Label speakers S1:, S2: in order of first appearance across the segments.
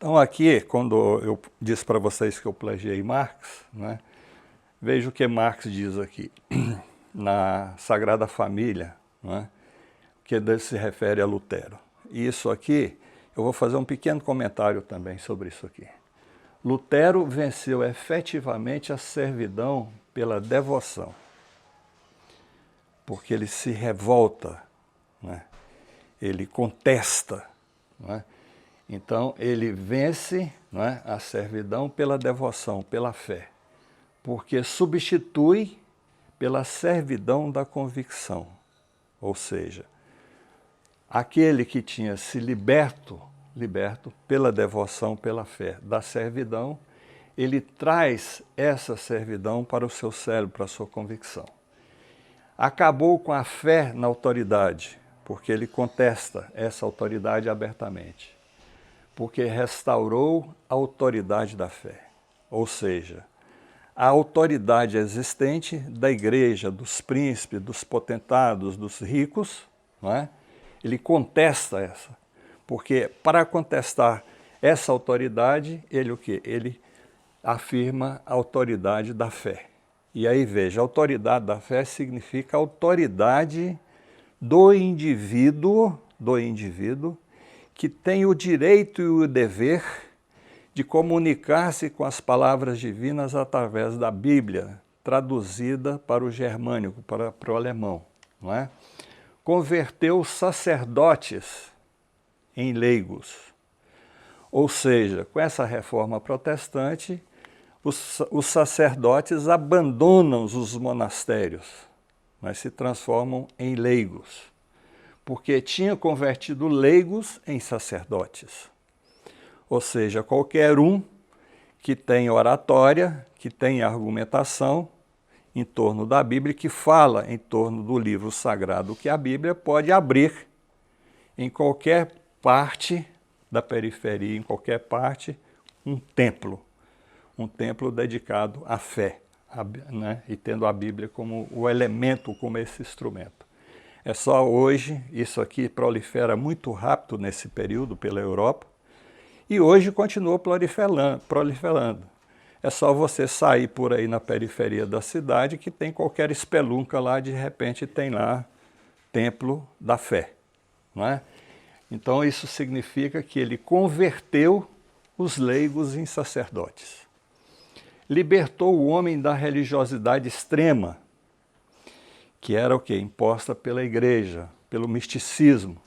S1: Então aqui, quando eu disse para vocês que eu plagiei Marx, né, veja o que Marx diz aqui, na Sagrada Família, né, que se refere a Lutero. E isso aqui, eu vou fazer um pequeno comentário também sobre isso aqui. Lutero venceu efetivamente a servidão pela devoção, porque ele se revolta, né, ele contesta, né. Então, ele vence, não é, a servidão pela devoção, pela fé, porque substitui pela servidão da convicção. Ou seja, aquele que tinha se liberto pela devoção, pela fé, da servidão, ele traz essa servidão para o seu cérebro, para a sua convicção. Acabou com a fé na autoridade, porque ele contesta essa autoridade abertamente. Porque restaurou a autoridade da fé, ou seja, a autoridade existente da igreja, dos príncipes, dos potentados, dos ricos, não é? Ele contesta essa, porque para contestar essa autoridade, ele o quê? Ele afirma a autoridade da fé. E aí veja, a autoridade da fé significa a autoridade do indivíduo que tem o direito e o dever de comunicar-se com as palavras divinas através da Bíblia, traduzida para o germânico, para o alemão, não é? Converteu os sacerdotes em leigos. Ou seja, com essa reforma protestante, os sacerdotes abandonam os monastérios, mas se transformam em leigos, porque tinha convertido leigos em sacerdotes. Ou seja, qualquer um que tem oratória, que tem argumentação em torno da Bíblia, que fala em torno do livro sagrado que é a Bíblia, pode abrir em qualquer parte da periferia, em qualquer parte, um templo dedicado à fé, né? E tendo a Bíblia como o elemento, como esse instrumento. É só hoje, isso aqui prolifera muito rápido nesse período pela Europa, e hoje continua proliferando. É só você sair por aí na periferia da cidade que tem qualquer espelunca lá, de repente tem lá templo da fé, não é? Então isso significa que ele converteu os leigos em sacerdotes. Libertou o homem da religiosidade extrema, que era o quê? Imposta pela igreja, pelo misticismo,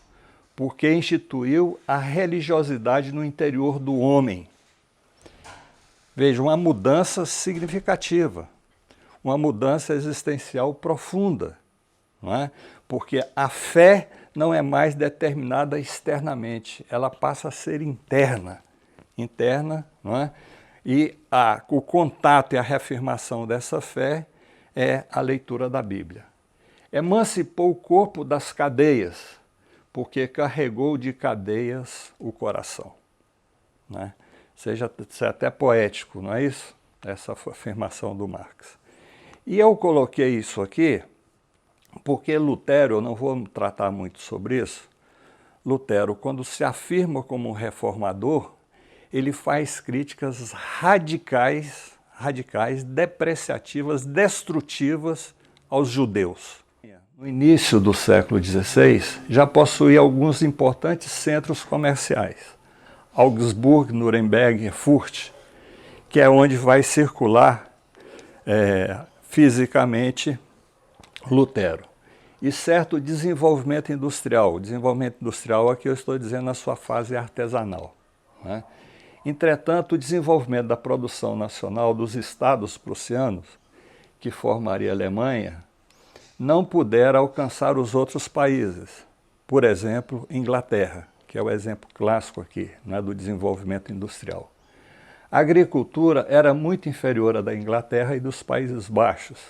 S1: porque instituiu a religiosidade no interior do homem. Veja, uma mudança significativa, uma mudança existencial profunda, não é? Porque a fé não é mais determinada externamente, ela passa a ser interna, não é? E o contato e a reafirmação dessa fé é a leitura da Bíblia. Emancipou o corpo das cadeias, porque carregou de cadeias o coração, né? Isso é até poético, não é isso? Essa afirmação do Marx. E eu coloquei isso aqui porque Lutero, eu não vou tratar muito sobre isso, Lutero, quando se afirma como um reformador, ele faz críticas radicais, depreciativas, destrutivas aos judeus. No início do século XVI, já possuía alguns importantes centros comerciais. Augsburg, Nuremberg, Erfurt, que é onde vai circular fisicamente Lutero. E certo desenvolvimento industrial. O desenvolvimento industrial aqui eu estou dizendo na sua fase artesanal, né? Entretanto, o desenvolvimento da produção nacional dos estados prussianos, que formaria a Alemanha, não pudera alcançar os outros países. Por exemplo, Inglaterra, que é o exemplo clássico aqui, né, do desenvolvimento industrial. A agricultura era muito inferior à da Inglaterra e dos Países Baixos.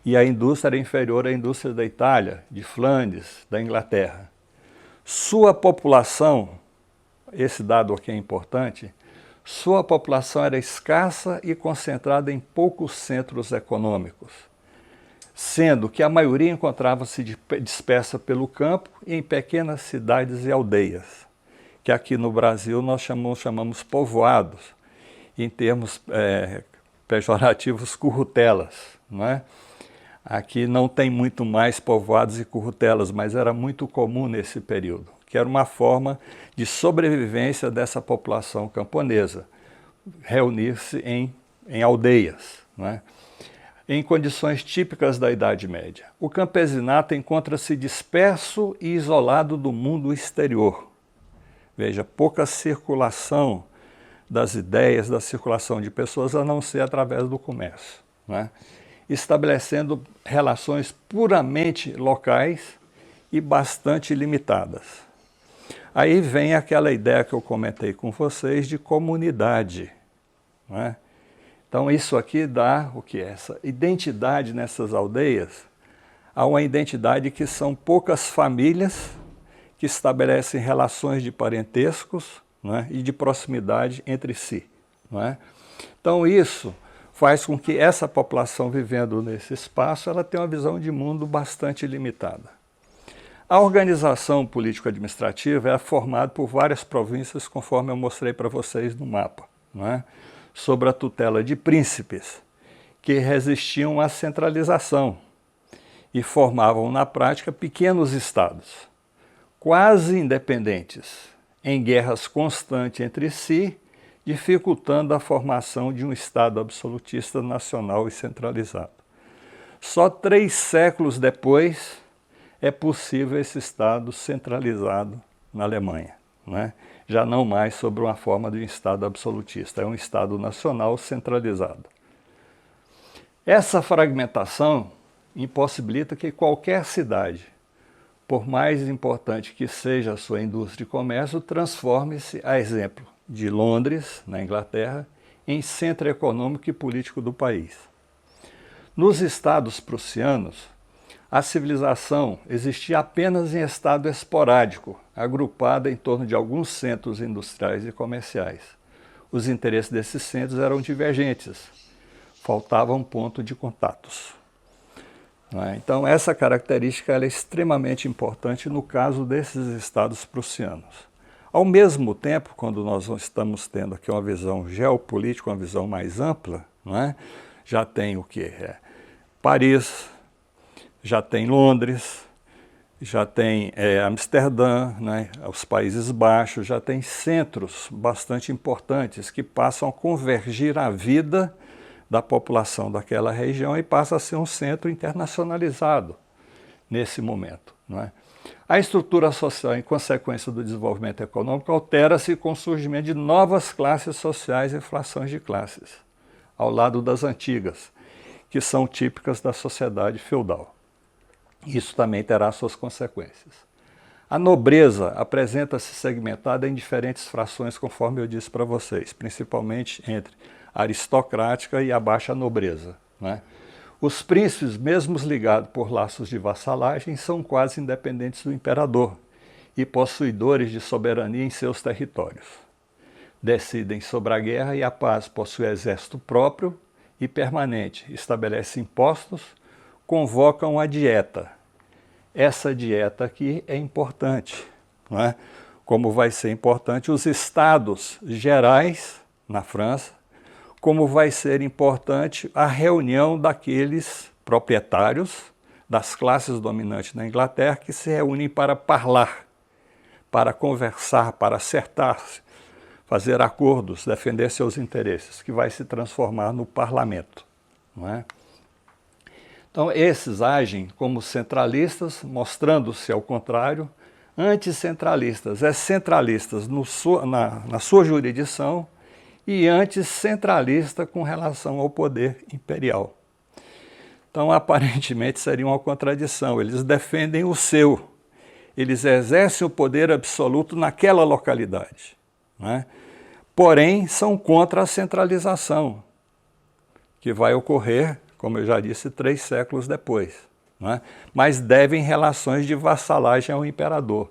S1: E a indústria era inferior à indústria da Itália, de Flandres, da Inglaterra. Sua população, esse dado aqui é importante, sua população era escassa e concentrada em poucos centros econômicos, sendo que a maioria encontrava-se dispersa pelo campo e em pequenas cidades e aldeias, que aqui no Brasil nós chamamos povoados, em termos pejorativos, currutelas, não é? Aqui não tem muito mais povoados e currutelas, mas era muito comum nesse período, que era uma forma de sobrevivência dessa população camponesa, reunir-se em aldeias, não é? Em condições típicas da Idade Média. O campesinato encontra-se disperso e isolado do mundo exterior. Veja, pouca circulação das ideias, da circulação de pessoas, a não ser através do comércio, né? Estabelecendo relações puramente locais e bastante limitadas. Aí vem aquela ideia que eu comentei com vocês de comunidade, né? Então isso aqui dá o que? Essa identidade nessas aldeias, há uma identidade que são poucas famílias que estabelecem relações de parentescos, né, e de proximidade entre si, não é? Então isso faz com que essa população vivendo nesse espaço ela tenha uma visão de mundo bastante limitada. A organização político-administrativa é formada por várias províncias, conforme eu mostrei para vocês no mapa, não é? Sob a tutela de príncipes, que resistiam à centralização e formavam na prática pequenos estados, quase independentes, em guerras constantes entre si, dificultando a formação de um Estado absolutista nacional e centralizado. Só 3 séculos depois é possível esse Estado centralizado na Alemanha, né? Já não mais sob uma forma de um Estado absolutista, é um Estado nacional centralizado. Essa fragmentação impossibilita que qualquer cidade, por mais importante que seja a sua indústria e comércio, transforme-se, a exemplo de Londres, na Inglaterra, em centro econômico e político do país. Nos estados prussianos, a civilização existia apenas em estado esporádico, agrupada em torno de alguns centros industriais e comerciais. Os interesses desses centros eram divergentes, faltava um ponto de contatos. Então essa característica ela é extremamente importante no caso desses estados prussianos. Ao mesmo tempo, quando nós estamos tendo aqui uma visão geopolítica, uma visão mais ampla, não é? Já tem o que? Paris, já tem Londres, já tem Amsterdã, né? Os Países Baixos, já tem centros bastante importantes que passam a convergir a vida da população daquela região e passa a ser um centro internacionalizado nesse momento, não é? A estrutura social, em consequência do desenvolvimento econômico, altera-se com o surgimento de novas classes sociais e frações de classes, ao lado das antigas, que são típicas da sociedade feudal. Isso também terá suas consequências. A nobreza apresenta-se segmentada em diferentes frações, conforme eu disse para vocês, principalmente entre a aristocrática e a baixa nobreza, né? Os príncipes, mesmo ligados por laços de vassalagem, são quase independentes do imperador e possuidores de soberania em seus territórios. Decidem sobre a guerra e a paz, possuem exército próprio e permanente, estabelecem impostos, convocam a dieta. Essa dieta aqui é importante, não é? Como vai ser importante os estados gerais na França, como vai ser importante a reunião daqueles proprietários das classes dominantes na Inglaterra que se reúnem para parlar, para conversar, para acertar-se, fazer acordos, defender seus interesses, que vai se transformar no parlamento, não é? Então esses agem como centralistas, mostrando-se ao contrário, anticentralistas, centralistas na sua jurisdição, e anticentralista com relação ao poder imperial. Então, aparentemente, seria uma contradição. Eles defendem o seu, eles exercem o poder absoluto naquela localidade, né? Porém, são contra a centralização, que vai ocorrer, como eu já disse, 3 séculos depois, né? Mas devem relações de vassalagem ao imperador.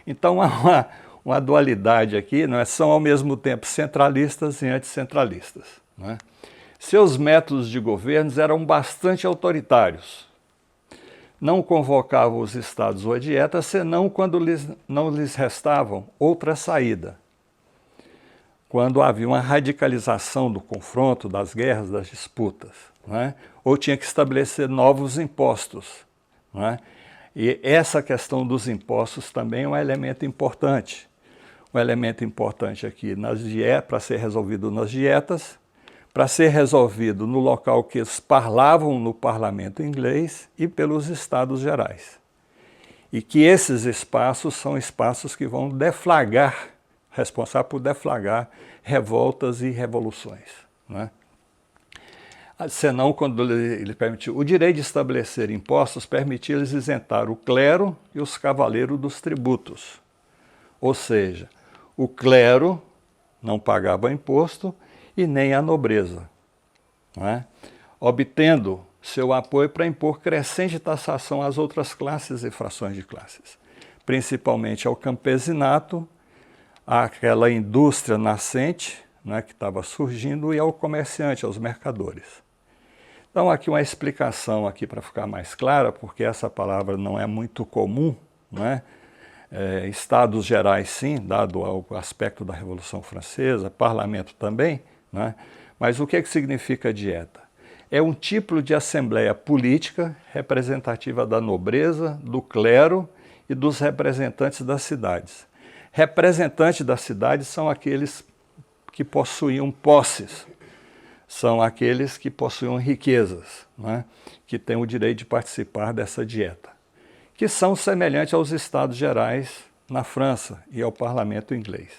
S1: Então, há uma dualidade aqui, não é? São ao mesmo tempo centralistas e anticentralistas, não é? Seus métodos de governo eram bastante autoritários. não convocavam os estados ou a dieta, senão quando não lhes restavam outra saída. Quando havia uma radicalização do confronto, das guerras, das disputas, não é? Ou tinha que estabelecer novos impostos. Não é? E essa questão dos impostos também é um elemento importante. Um elemento importante aqui para ser resolvido nas dietas, para ser resolvido no local que eles parlavam no parlamento inglês e pelos estados gerais. E que esses espaços são espaços que vão deflagrar, responsável por deflagrar revoltas e revoluções. Né? Senão, quando ele permitiu, o direito de estabelecer impostos permitia-lhes isentar o clero e os cavaleiros dos tributos. Ou seja, o clero não pagava imposto e nem a nobreza, não é? Obtendo seu apoio para impor crescente taxação às outras classes e frações de classes, principalmente ao campesinato, àquela indústria nascente, né, que estava surgindo, e ao comerciante, aos mercadores. Então aqui uma explicação aqui para ficar mais clara, porque essa palavra não é muito comum, né? Estados gerais sim, dado o aspecto da Revolução Francesa, parlamento também, né? Mas o que significa dieta? É um tipo de assembleia política representativa da nobreza, do clero e dos representantes das cidades. Representantes das cidades são aqueles que possuíam posses, são aqueles que possuíam riquezas, né? Que têm o direito de participar dessa dieta, que são semelhantes aos estados gerais na França e ao parlamento inglês.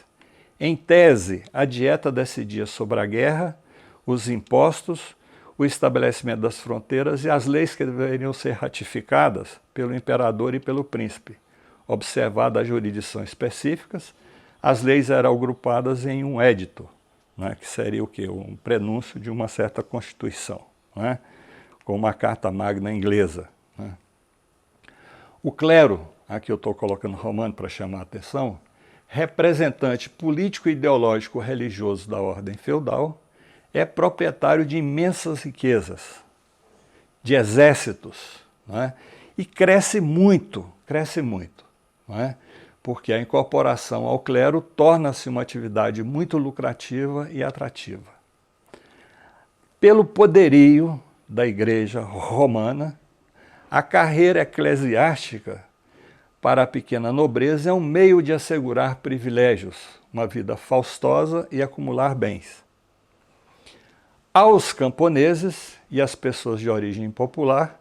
S1: Em tese, a dieta decidia sobre a guerra, os impostos, o estabelecimento das fronteiras e as leis que deveriam ser ratificadas pelo imperador e pelo príncipe. Observadas as jurisdições específicas, as leis eram agrupadas em um édito, né, que seria o quê? Um prenúncio de uma certa constituição, né, como a Carta Magna inglesa. Né. O clero, aqui eu estou colocando romano para chamar a atenção, representante político, ideológico, religioso da ordem feudal, é proprietário de imensas riquezas, de exércitos, né? E cresce muito, né? Porque a incorporação ao clero torna-se uma atividade muito lucrativa e atrativa. Pelo poderio da Igreja Romana, a carreira eclesiástica para a pequena nobreza é um meio de assegurar privilégios, uma vida faustosa e acumular bens. Aos camponeses e às pessoas de origem popular,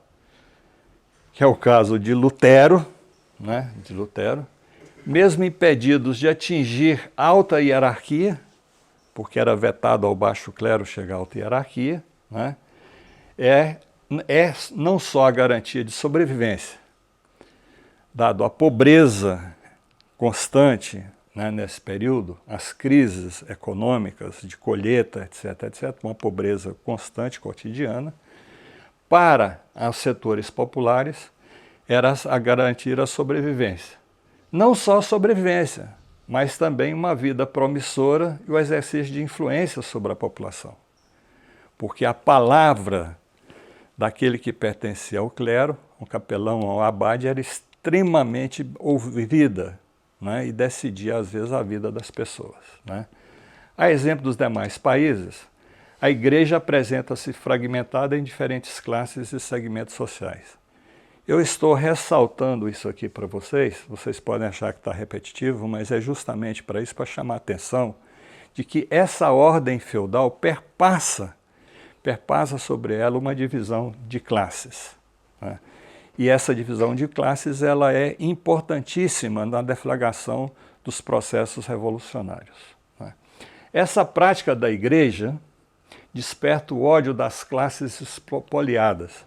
S1: que é o caso de Lutero, né, mesmo impedidos de atingir alta hierarquia, porque era vetado ao baixo clero chegar à alta hierarquia, né, é não só a garantia de sobrevivência, dado a pobreza constante, né, nesse período, as crises econômicas de colheita, etc., uma pobreza constante, cotidiana, para os setores populares era a garantir a sobrevivência. Não só a sobrevivência, mas também uma vida promissora e o exercício de influência sobre a população. Porque a palavra daquele que pertencia ao clero, o capelão ou abade, era extremamente ouvida, né, e decidia, às vezes, a vida das pessoas. Né. A exemplo dos demais países, a igreja apresenta-se fragmentada em diferentes classes e segmentos sociais. Eu estou ressaltando isso aqui para vocês podem achar que está repetitivo, mas é justamente para isso, para chamar a atenção de que essa ordem feudal perpassa sobre ela uma divisão de classes. Né. E essa divisão de classes ela é importantíssima na deflagração dos processos revolucionários. Né. Essa prática da igreja desperta o ódio das classes espoliadas,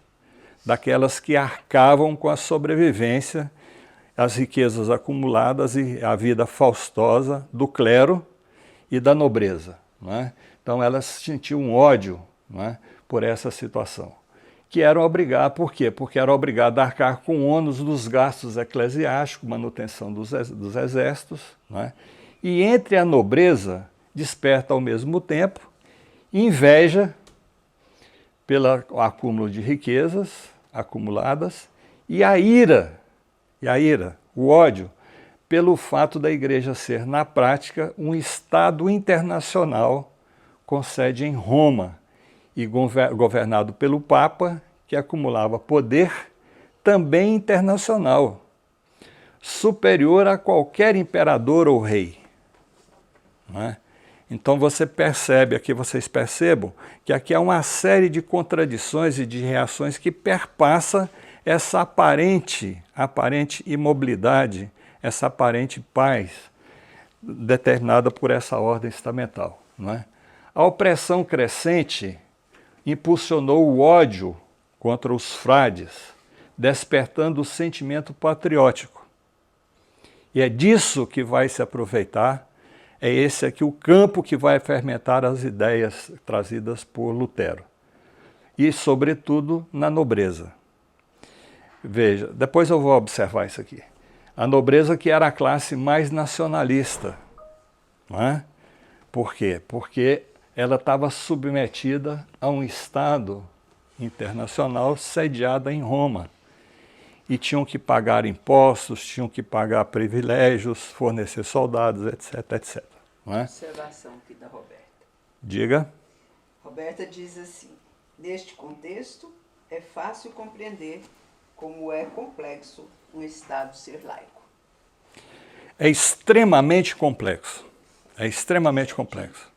S1: daquelas que arcavam com a sobrevivência, as riquezas acumuladas e a vida faustosa do clero e da nobreza. Né. Então elas sentiam um ódio, né, por essa situação. Que eram obrigados, por quê? Porque eram obrigados a arcar com o ônus dos gastos eclesiásticos, manutenção dos exércitos, né? E entre a nobreza desperta ao mesmo tempo inveja pelo acúmulo de riquezas acumuladas E a ira, o ódio, pelo fato da Igreja ser, na prática, um Estado internacional com sede em Roma e governado pelo Papa, que acumulava poder também internacional, superior a qualquer imperador ou rei. Não é? Então você percebe, aqui vocês percebam, que aqui há uma série de contradições e de reações que perpassa essa aparente imobilidade, essa aparente paz determinada por essa ordem estamental. Não é? A opressão crescente impulsionou o ódio contra os frades, despertando o sentimento patriótico. E é disso que vai se aproveitar, é esse aqui o campo que vai fermentar as ideias trazidas por Lutero. E, sobretudo, na nobreza. Veja, depois eu vou observar isso aqui. A nobreza que era a classe mais nacionalista. Não é? Por quê? Porque ela estava submetida a um Estado internacional sediado em Roma. E tinham que pagar impostos, tinham que pagar privilégios, fornecer soldados, etc, etc. Não é?
S2: Observação aqui da Roberta.
S1: Diga.
S2: Roberta diz assim: neste contexto, é fácil compreender como é complexo um Estado ser laico.
S1: É extremamente complexo. É extremamente complexo.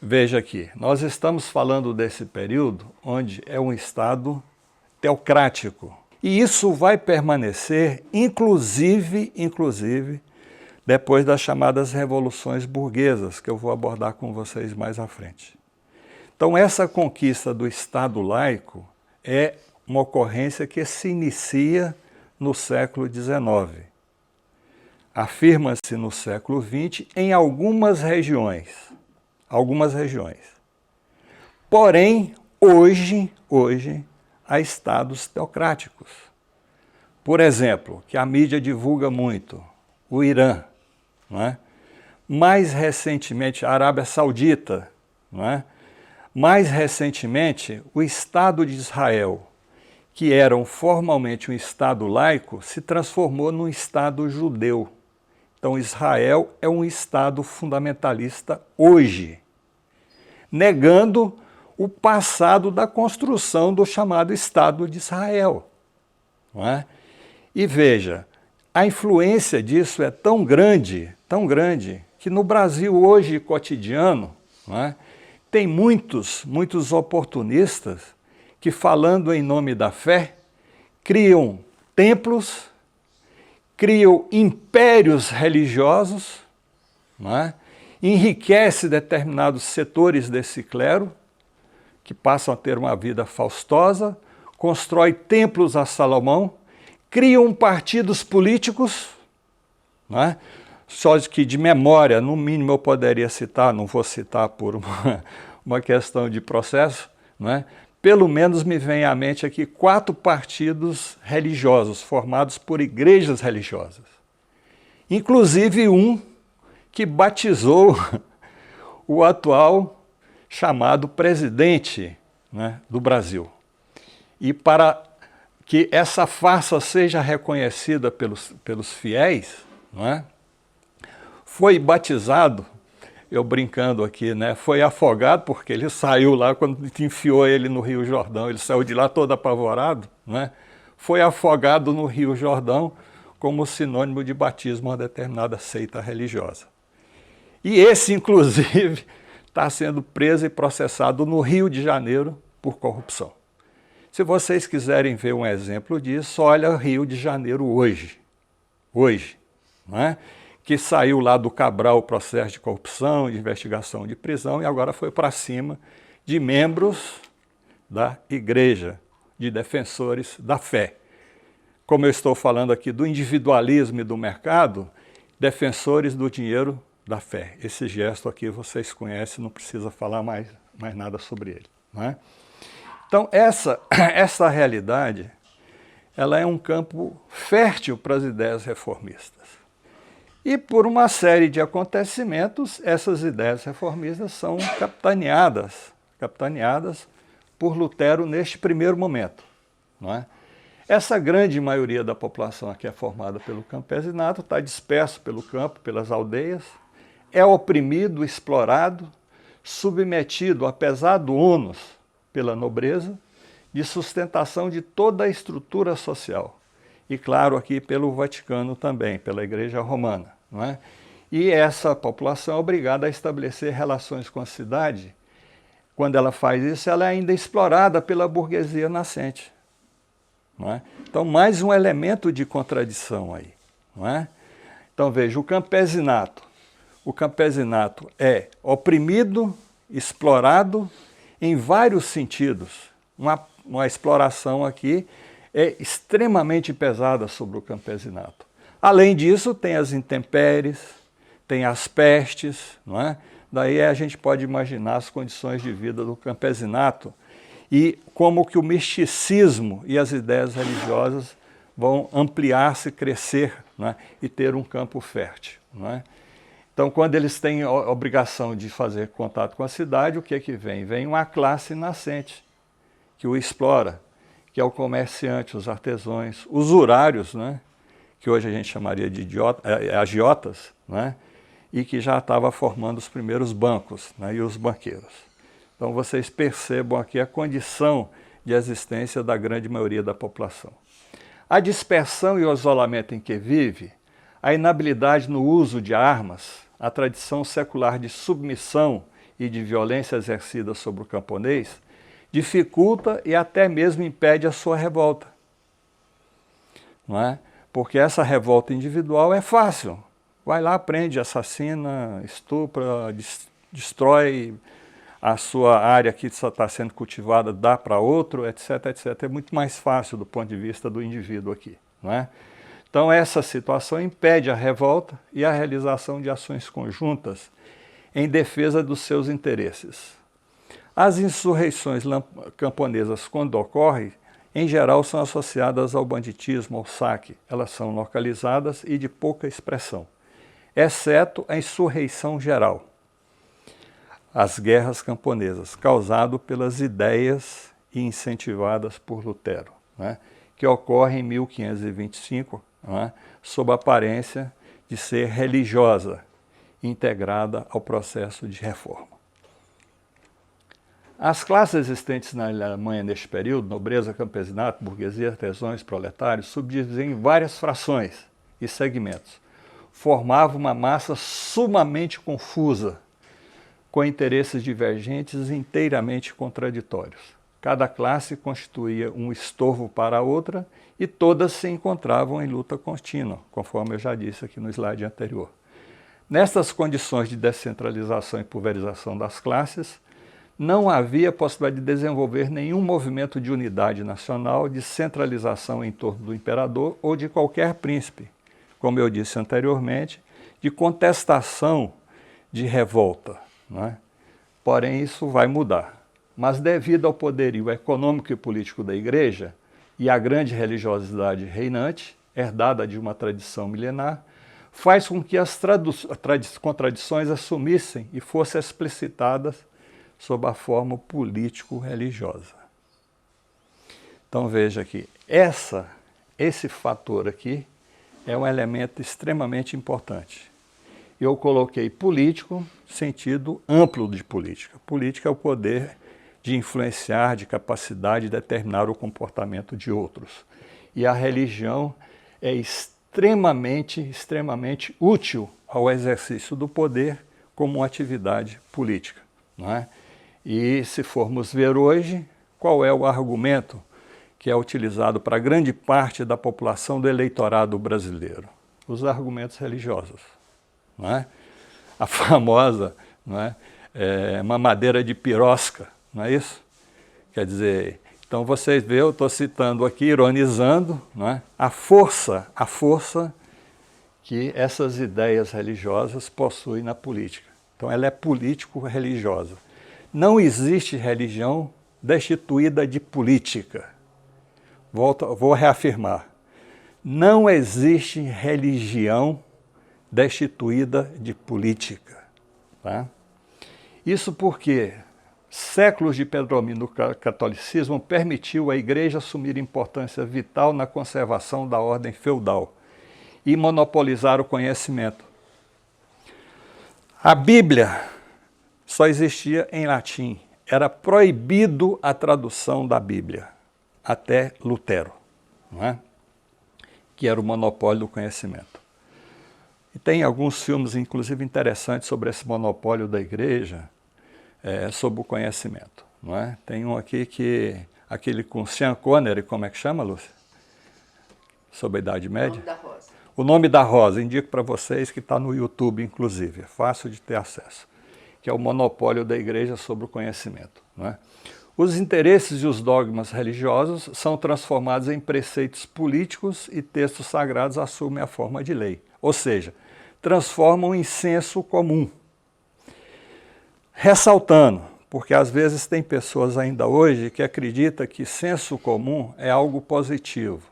S1: Veja aqui, nós estamos falando desse período onde é um Estado teocrático. E isso vai permanecer, inclusive, depois das chamadas revoluções burguesas, que eu vou abordar com vocês mais à frente. Então, essa conquista do Estado laico é uma ocorrência que se inicia no século XIX. Afirma-se no século XX em algumas regiões. Porém, hoje, há estados teocráticos. Por exemplo, que a mídia divulga muito, o Irã, não é? Mais recentemente, a Arábia Saudita, não é? Mais recentemente, o Estado de Israel, que era formalmente um Estado laico, se transformou num Estado judeu. Então, Israel é um Estado fundamentalista hoje, negando o passado da construção do chamado Estado de Israel. Não é? E veja, a influência disso é tão grande, que no Brasil hoje cotidiano, não é? Tem muitos oportunistas que, falando em nome da fé, criam templos, criam impérios religiosos, não é? Enriquece determinados setores desse clero, que passam a ter uma vida faustosa, constrói templos a Salomão, criam partidos políticos, não é? Só que de memória, no mínimo eu poderia citar, não vou citar por uma questão de processo, não é? Pelo menos me vem à mente aqui 4 partidos religiosos, formados por igrejas religiosas. Inclusive um que batizou o atual chamado presidente, né, do Brasil. E para que essa farsa seja reconhecida pelos fiéis, não é, foi batizado, eu brincando aqui, né, foi afogado porque ele saiu lá, quando enfiou ele no Rio Jordão, ele saiu de lá todo apavorado, né, foi afogado no Rio Jordão como sinônimo de batismo a uma determinada seita religiosa. E esse, inclusive, está sendo preso e processado no Rio de Janeiro por corrupção. Se vocês quiserem ver um exemplo disso, olha o Rio de Janeiro hoje, não é? Que saiu lá do Cabral o processo de corrupção, de investigação de prisão, e agora foi para cima de membros da igreja, de defensores da fé. Como eu estou falando aqui do individualismo e do mercado, defensores do dinheiro da fé. Esse gesto aqui vocês conhecem, não precisa falar mais nada sobre ele, não é? Então, essa realidade, ela é um campo fértil para as ideias reformistas. E por uma série de acontecimentos, essas ideias reformistas são capitaneadas por Lutero neste primeiro momento, não é? Essa grande maioria da população aqui é formada pelo campesinato, está disperso pelo campo, pelas aldeias, é oprimido, explorado, submetido a pesado ônus pela nobreza, de sustentação de toda a estrutura social. E, claro, aqui pelo Vaticano também, pela Igreja Romana. Não é? E essa população é obrigada a estabelecer relações com a cidade. Quando ela faz isso, ela é ainda explorada pela burguesia nascente. Não é? Então, mais um elemento de contradição aí. Não é? Então, veja, o campesinato é oprimido, explorado em vários sentidos. Uma exploração aqui é extremamente pesada sobre o campesinato. Além disso, tem as intempéries, tem as pestes, não é? Daí a gente pode imaginar as condições de vida do campesinato e como que o misticismo e as ideias religiosas vão ampliar-se, crescer, não é? E ter um campo fértil. Não é? Então, quando eles têm a obrigação de fazer contato com a cidade, o que é que vem? Vem uma classe nascente que o explora, que é o comerciante, os artesãos, os usurários, né? Que hoje a gente chamaria de agiotas, né? E que já estava formando os primeiros bancos, né? E os banqueiros. Então vocês percebam aqui a condição de existência da grande maioria da população. A dispersão e o isolamento em que vive, a inabilidade no uso de armas, a tradição secular de submissão e de violência exercida sobre o camponês, dificulta e até mesmo impede a sua revolta. Não é? Porque essa revolta individual é fácil. Vai lá, prende, assassina, estupra, destrói a sua área que está sendo cultivada, dá para outro, etc, etc. É muito mais fácil do ponto de vista do indivíduo aqui. Não é? Então essa situação impede a revolta e a realização de ações conjuntas em defesa dos seus interesses. As insurreições camponesas, quando ocorrem, em geral são associadas ao banditismo, ao saque. Elas são localizadas e de pouca expressão, exceto a insurreição geral, as guerras camponesas, causado pelas ideias e incentivadas por Lutero, né, que ocorre em 1525, né, sob a aparência de ser religiosa, integrada ao processo de reforma. As classes existentes na Alemanha neste período, nobreza, campesinato, burguesia, artesãos, proletários, subdividiam em várias frações e segmentos. Formavam uma massa sumamente confusa, com interesses divergentes e inteiramente contraditórios. Cada classe constituía um estorvo para a outra e todas se encontravam em luta contínua, conforme eu já disse aqui no slide anterior. Nestas condições de descentralização e pulverização das classes, não havia possibilidade de desenvolver nenhum movimento de unidade nacional, de centralização em torno do imperador ou de qualquer príncipe, como eu disse anteriormente, de contestação, de revolta. Não é? Porém, isso vai mudar. Mas devido ao poderio econômico e político da Igreja e à grande religiosidade reinante, herdada de uma tradição milenar, faz com que as contradições assumissem e fossem explicitadas sob a forma político-religiosa. Então veja aqui, esse fator aqui é um elemento extremamente importante. Eu coloquei político, sentido amplo de política. Política é o poder de influenciar, de capacidade de determinar o comportamento de outros. E a religião é extremamente útil ao exercício do poder como uma atividade política. Não é? E se formos ver hoje, qual é o argumento que é utilizado para grande parte da população do eleitorado brasileiro? Os argumentos religiosos. Não é? A famosa, não é? Mamadeira de pirosca, não é isso? Quer dizer, então vocês veem, eu estou citando aqui, ironizando, não é? a força que essas ideias religiosas possuem na política. Então ela é político-religiosa. Não existe religião destituída de política. Vou reafirmar. Não existe religião destituída de política. Tá? Isso porque, séculos de predomínio do catolicismo permitiu à Igreja assumir importância vital na conservação da ordem feudal e monopolizar o conhecimento. A Bíblia só existia em latim. Era proibido a tradução da Bíblia, até Lutero, não é? Que era o monopólio do conhecimento. E tem alguns filmes, inclusive, interessantes sobre esse monopólio da Igreja, sobre o conhecimento, não é? Tem um aqui aquele com Sean Connery, como é que chama, Lúcia? Sobre a Idade Média?
S2: O Nome da Rosa.
S1: O Nome da Rosa, indico para vocês que está no YouTube, inclusive, é fácil de ter acesso, que é o monopólio da Igreja sobre o conhecimento, não é? Os interesses e os dogmas religiosos são transformados em preceitos políticos e textos sagrados assumem a forma de lei, ou seja, transformam em senso comum. Ressaltando, porque às vezes tem pessoas ainda hoje que acreditam que senso comum é algo positivo.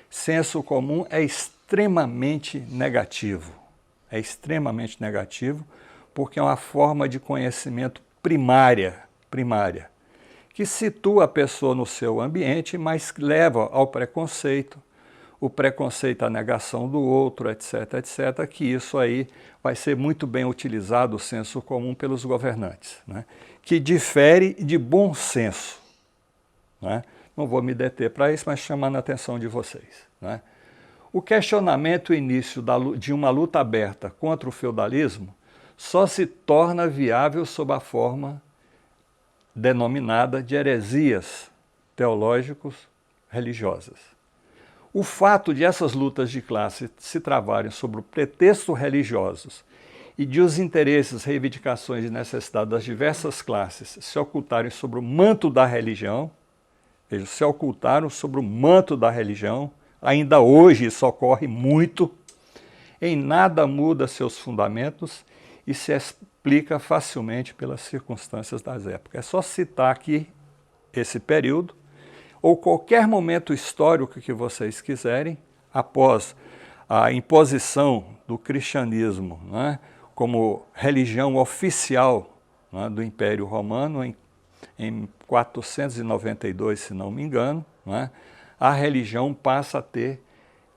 S1: Senso comum é extremamente negativo. É extremamente negativo porque é uma forma de conhecimento primária, que situa a pessoa no seu ambiente, mas leva ao preconceito, o preconceito à negação do outro, etc., etc., que isso aí vai ser muito bem utilizado, o senso comum, pelos governantes, né? Que difere de bom senso, né? Não vou me deter para isso, mas chamando a atenção de vocês, né? O questionamento e início de uma luta aberta contra o feudalismo só se torna viável sob a forma denominada de heresias teológicos religiosas. O fato de essas lutas de classe se travarem sobre o pretexto religiosos e de os interesses, reivindicações e necessidades das diversas classes se ocultarem sobre o manto da religião, veja, se ocultaram sobre o manto da religião, ainda hoje isso ocorre muito, em nada muda seus fundamentos e se explica facilmente pelas circunstâncias das épocas. É só citar aqui esse período, ou qualquer momento histórico que vocês quiserem, após a imposição do cristianismo, né, como religião oficial, né, do Império Romano, em 492, se não me engano, né, a religião passa a ter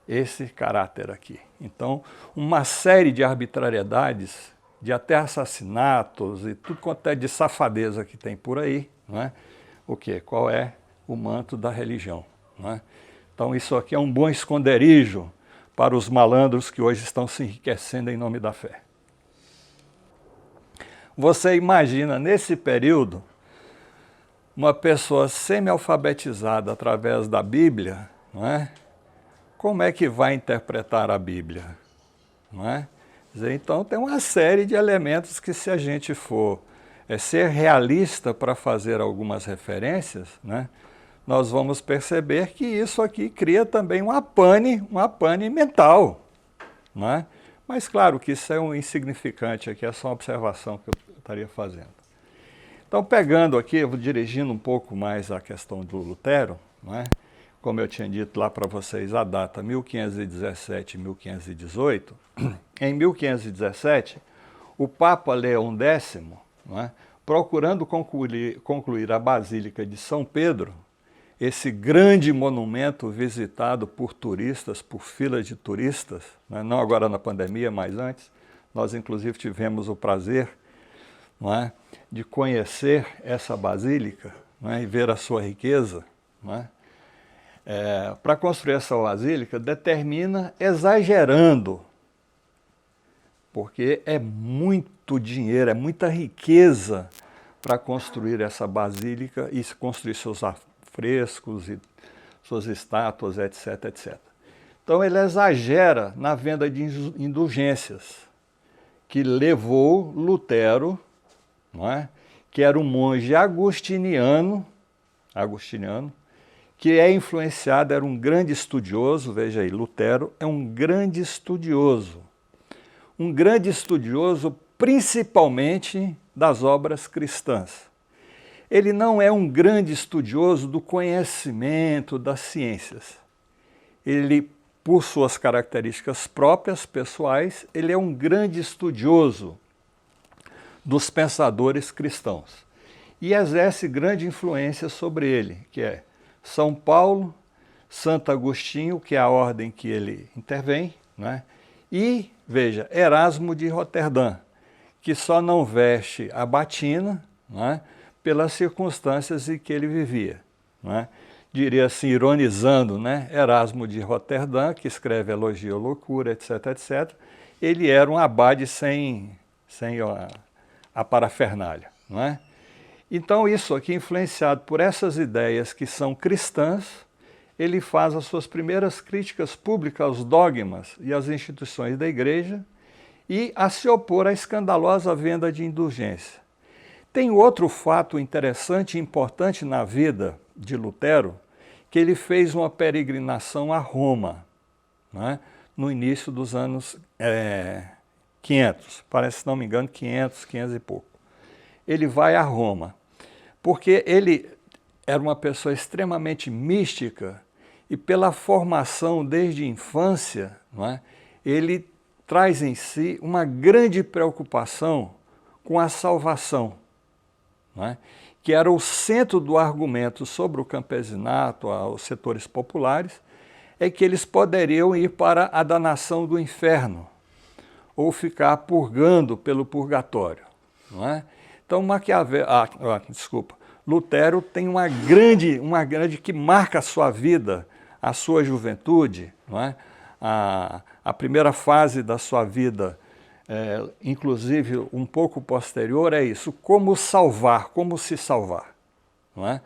S1: esse caráter aqui. Então, uma série de arbitrariedades, de até assassinatos e tudo quanto é de safadeza que tem por aí, né, o quê? Qual é o manto da religião, né? Então isso aqui é um bom esconderijo para os malandros que hoje estão se enriquecendo em nome da fé. Você imagina, nesse período, uma pessoa semi-alfabetizada através da Bíblia, não é? Como é que vai interpretar a Bíblia? Não é? Então tem uma série de elementos que, se a gente for ser realista para fazer algumas referências, né, nós vamos perceber que isso aqui cria também uma pane mental, não é? Mas claro que isso é um insignificante aqui, é só uma observação que eu estaria fazendo. Então, pegando aqui, dirigindo um pouco mais a questão do Lutero, não é? Como eu tinha dito lá para vocês, a data 1517 e 1518, em 1517, o Papa Leão X, não é? Procurando concluir a Basílica de São Pedro, esse grande monumento visitado por turistas, por filas de turistas, né? Não agora na pandemia, mas antes, nós inclusive tivemos o prazer, não é, de conhecer essa basílica, não é, e ver a sua riqueza. Não é? Para construir essa basílica, determina exagerando, porque é muito dinheiro, é muita riqueza para construir essa basílica e construir seus afrescos e suas estátuas, etc, etc. Então ele exagera na venda de indulgências, que levou Lutero, não é? Que era um monge agostiniano, que é influenciado, era um grande estudioso, veja aí, Lutero é um grande estudioso principalmente das obras cristãs. Ele não é um grande estudioso do conhecimento das ciências. Ele, por suas características próprias, pessoais, ele é um grande estudioso dos pensadores cristãos. e exerce grande influência sobre ele, que é São Paulo, Santo Agostinho, que é a ordem que ele intervém, né? E, veja, Erasmo de Roterdã, que só não veste a batina, né, pelas circunstâncias em que ele vivia, né? Diria assim, ironizando, né? Erasmo de Roterdã, que escreve Elogio à Loucura, etc., etc., ele era um abade sem a parafernália, não é? Então, isso aqui, influenciado por essas ideias que são cristãs, ele faz as suas primeiras críticas públicas aos dogmas e às instituições da Igreja e a se opor à escandalosa venda de indulgência. Tem outro fato interessante e importante na vida de Lutero, que ele fez uma peregrinação a Roma, né, no início dos anos 500, parece, se não me engano, 500 e pouco. Ele vai a Roma, porque ele era uma pessoa extremamente mística e pela formação desde a infância, não é, ele traz em si uma grande preocupação com a salvação, não é, que era o centro do argumento sobre o campesinato, aos setores populares, é que eles poderiam ir para a danação do inferno ou ficar purgando pelo purgatório, não é? Então, Lutero tem uma grande que marca a sua vida, a sua juventude, não é? A primeira fase da sua vida, inclusive um pouco posterior, é isso: como se salvar, não é?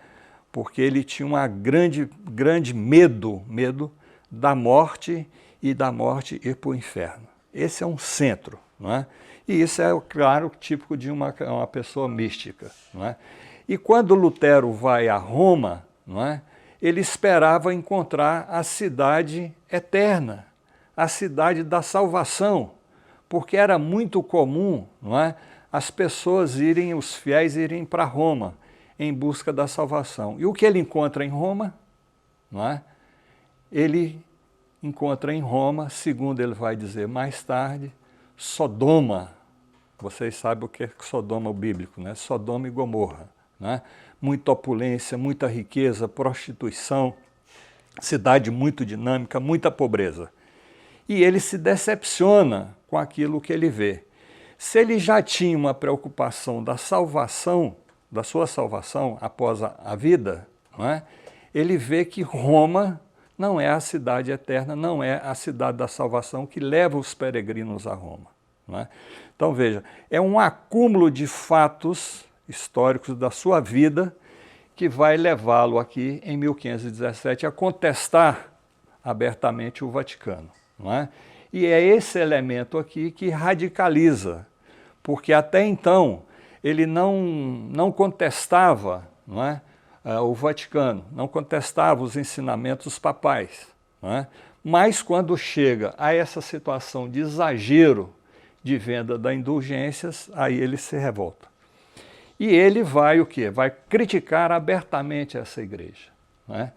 S1: Porque ele tinha um grande medo da morte e da morte ir para o inferno. Esse é um centro, não é? E isso é, claro, típico de uma pessoa mística, não é? E quando Lutero vai a Roma, não é, ele esperava encontrar a cidade eterna, a cidade da salvação, porque era muito comum, não é, as pessoas os fiéis irem para Roma em busca da salvação. E o que ele encontra em Roma? Não é? Ele encontra em Roma, segundo ele vai dizer mais tarde, Sodoma. Vocês sabem o que é Sodoma bíblico, né? Sodoma e Gomorra, né? Muita opulência, muita riqueza, prostituição, cidade muito dinâmica, muita pobreza. E ele se decepciona com aquilo que ele vê. Se ele já tinha uma preocupação da salvação, da sua salvação após a vida, não é? Ele vê que Roma não é a cidade eterna, não é a cidade da salvação que leva os peregrinos a Roma, não é? Então, veja, é um acúmulo de fatos históricos da sua vida que vai levá-lo aqui, em 1517, a contestar abertamente o Vaticano, não é? E é esse elemento aqui que radicaliza, porque até então ele não contestava, não é, o Vaticano, não contestava os ensinamentos papais, não é? Mas quando chega a essa situação de exagero de venda das indulgências, aí ele se revolta. E ele vai o quê? Vai criticar abertamente essa igreja, não é?